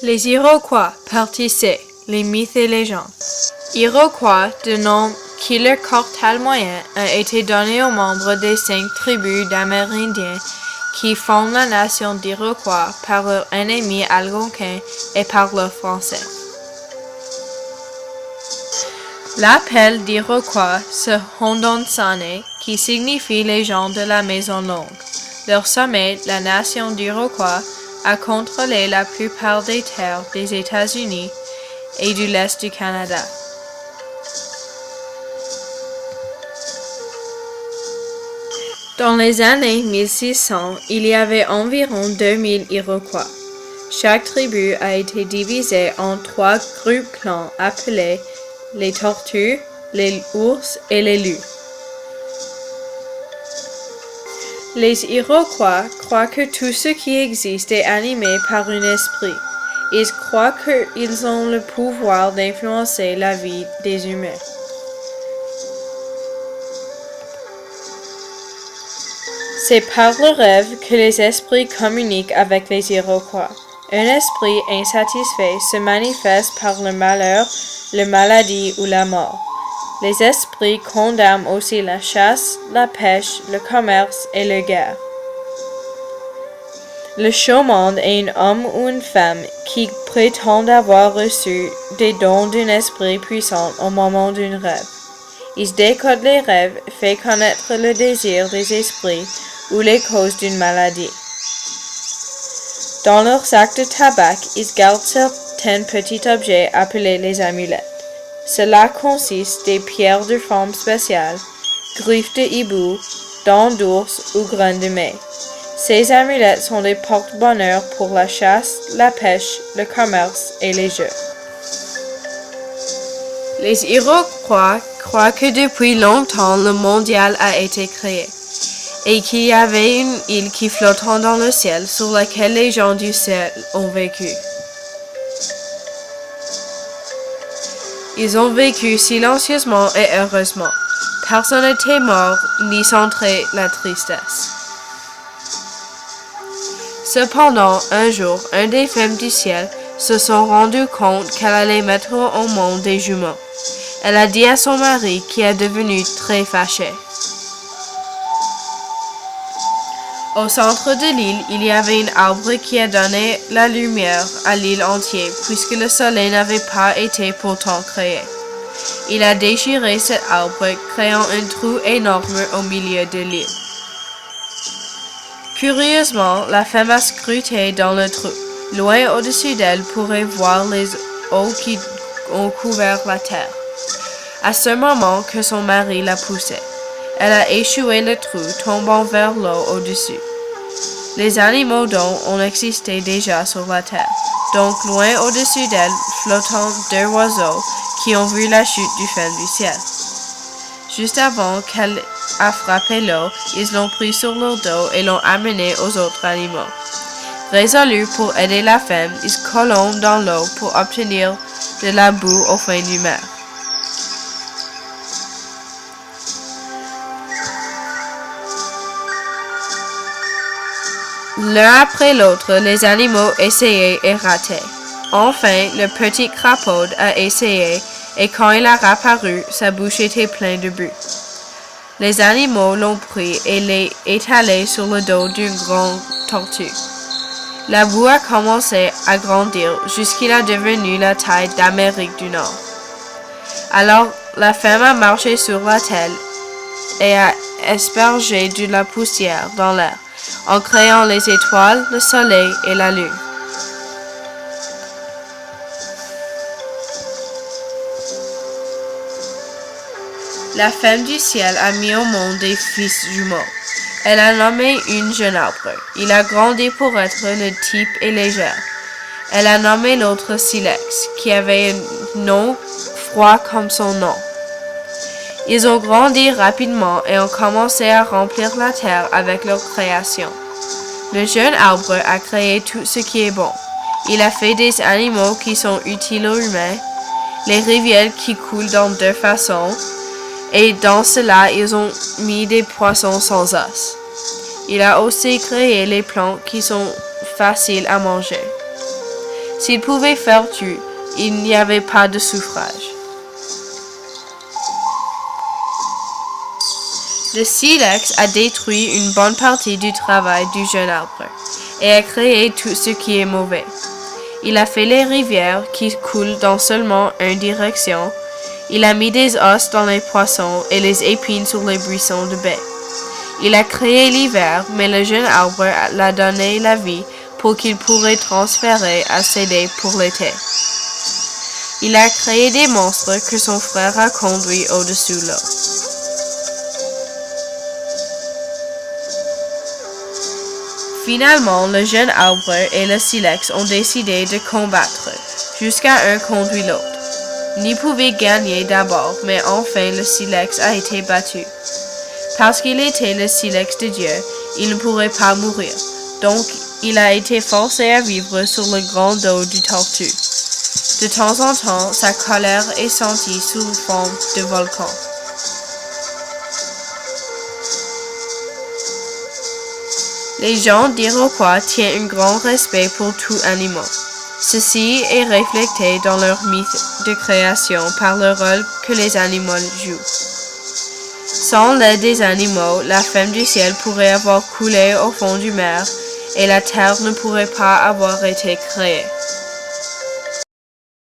Les Iroquois, partie C, les mythes et légendes. Iroquois, de nom qui leur cortal moyen, a été donné aux membres des 5 tribus d'Amérindiens qui forment la nation d'Iroquois par leur ennemi algonquin et par leur français. L'appel d'Iroquois se Hodonsane, qui signifie les gens de la maison longue. Leur sommet, la nation d'Iroquois, a contrôlé la plupart des terres des États-Unis et de l'Est du Canada. Dans les années 1600, il y avait environ 2000 Iroquois. Chaque tribu a été divisée en 3 groupes clans appelés les tortues, les ours et les loups. Les Iroquois croient que tout ce qui existe est animé par un esprit. Ils croient qu'ils ont le pouvoir d'influencer la vie des humains. C'est par le rêve que les esprits communiquent avec les Iroquois. Un esprit insatisfait se manifeste par le malheur, la maladie ou la mort. Les esprits condamnent aussi la chasse, la pêche, le commerce et la guerre. Le shaman est un homme ou une femme qui prétend avoir reçu des dons d'un esprit puissant au moment d'un rêve. Il décode les rêves, fait connaître le désir des esprits ou les causes d'une maladie. Dans leur sac de tabac, ils gardent certains petits objets appelés les amulettes. Cela consiste des pierres de forme spéciale, griffes de hibou, dents d'ours ou graines de maïs. Ces amulettes sont des porte-bonheur pour la chasse, la pêche, le commerce et les jeux. Les Iroquois croient que depuis longtemps le mondial a été créé et qu'il y avait une île qui flottant dans le ciel sur laquelle les gens du ciel ont vécu. Ils ont vécu silencieusement et heureusement. Personne n'était mort ni sentait la tristesse. Cependant, un jour, un des femmes du ciel se sont rendu compte qu'elle allait mettre au monde des jumeaux. Elle a dit à son mari qui est devenu très fâché. Au centre de l'île, il y avait un arbre qui a donné la lumière à l'île entière, puisque le soleil n'avait pas été pourtant créé. Il a déchiré cet arbre, créant un trou énorme au milieu de l'île. Curieusement, la femme a scruté dans le trou. Loin au-dessus d'elle pourrait voir les eaux qui ont couvert la terre. À ce moment que son mari l'a poussée. Elle a échoué le trou, tombant vers l'eau au-dessus. Les animaux dont ont existé déjà sur la terre. Donc, loin au-dessus d'elle, flottant 2 oiseaux qui ont vu la chute du femme du ciel. Juste avant qu'elle a frappé l'eau, ils l'ont pris sur leur dos et l'ont amené aux autres animaux. Résolus pour aider la femme, ils colombent dans l'eau pour obtenir de la boue au fond du mer. L'un après l'autre, les animaux essayaient et rataient. Enfin, le petit crapaud a essayé, et quand il a réapparu, sa bouche était pleine de boue. Les animaux l'ont pris et l'ont étalé sur le dos d'une grande tortue. La boue a commencé à grandir jusqu'il a devenu la taille d'Amérique du Nord. Alors, la femme a marché sur la terre et a aspergé de la poussière dans l'air, en créant les étoiles, le soleil et la lune. La femme du ciel a mis au monde des fils jumeaux. Elle a nommé une jeune arbre. Il a grandi pour être le type et légère. Elle a nommé l'autre Silex, qui avait un nom froid comme son nom. Ils ont grandi rapidement et ont commencé à remplir la terre avec leur création. Le jeune arbre a créé tout ce qui est bon. Il a fait des animaux qui sont utiles aux humains, les rivières qui coulent dans 2 façons, et dans cela, ils ont mis des poissons sans os. Il a aussi créé les plantes qui sont faciles à manger. S'il pouvait faire tout, il n'y avait pas de suffrage. Le silex a détruit une bonne partie du travail du jeune arbre et a créé tout ce qui est mauvais. Il a fait les rivières qui coulent dans seulement une direction. Il a mis des os dans les poissons et les épines sur les buissons de baie. Il a créé l'hiver, mais le jeune arbre l'a donné la vie pour qu'il pourrait transférer à céder pour l'été. Il a créé des monstres que son frère a conduits au-dessus de l'eau. Finalement, le jeune arbre et le silex ont décidé de combattre, jusqu'à un conduit l'autre. Ni pouvait gagner d'abord, mais enfin le silex a été battu. Parce qu'il était le silex de Dieu, il ne pourrait pas mourir. Donc, il a été forcé à vivre sur le grand dos du tortue. De temps en temps, sa colère est sentie sous forme de volcan. Les gens d'Iroquois tiennent un grand respect pour tout animal. Ceci est reflété dans leur mythe de création par le rôle que les animaux jouent. Sans l'aide des animaux, la femme du ciel pourrait avoir coulé au fond du mer et la terre ne pourrait pas avoir été créée.